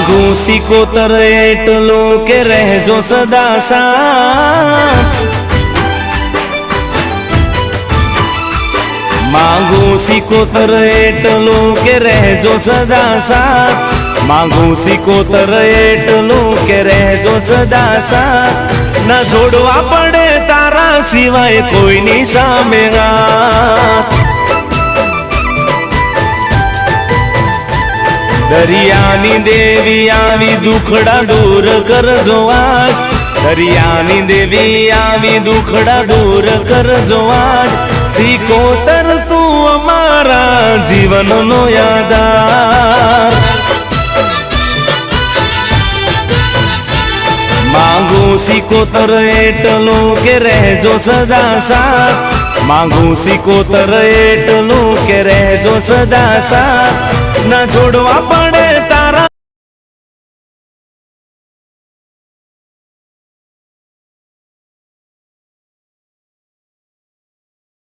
मागू सिकोतर एटलो के रहजो सदा साथ। मागू सिकोतर एटलो के रहजो सदा साथ। मागू सिकोतर एटलो के रहजो सदा साथ। न जोड़वा पड़े तारा सिवाय कोई नी सामे हाथ। दरियानी देवी आवी दुखड़ा दूर करजो वास। दरियानी देवी आवी दुखड़ा दूर करजो वास। सिकोतर तू अमारा जीवन नो यादार। मागू सिकोतर एटलो के रहजो सदा साथ। मागू सिकोतर एटलो के रहजो सदा साथ। न जोड़वा पड़े तारा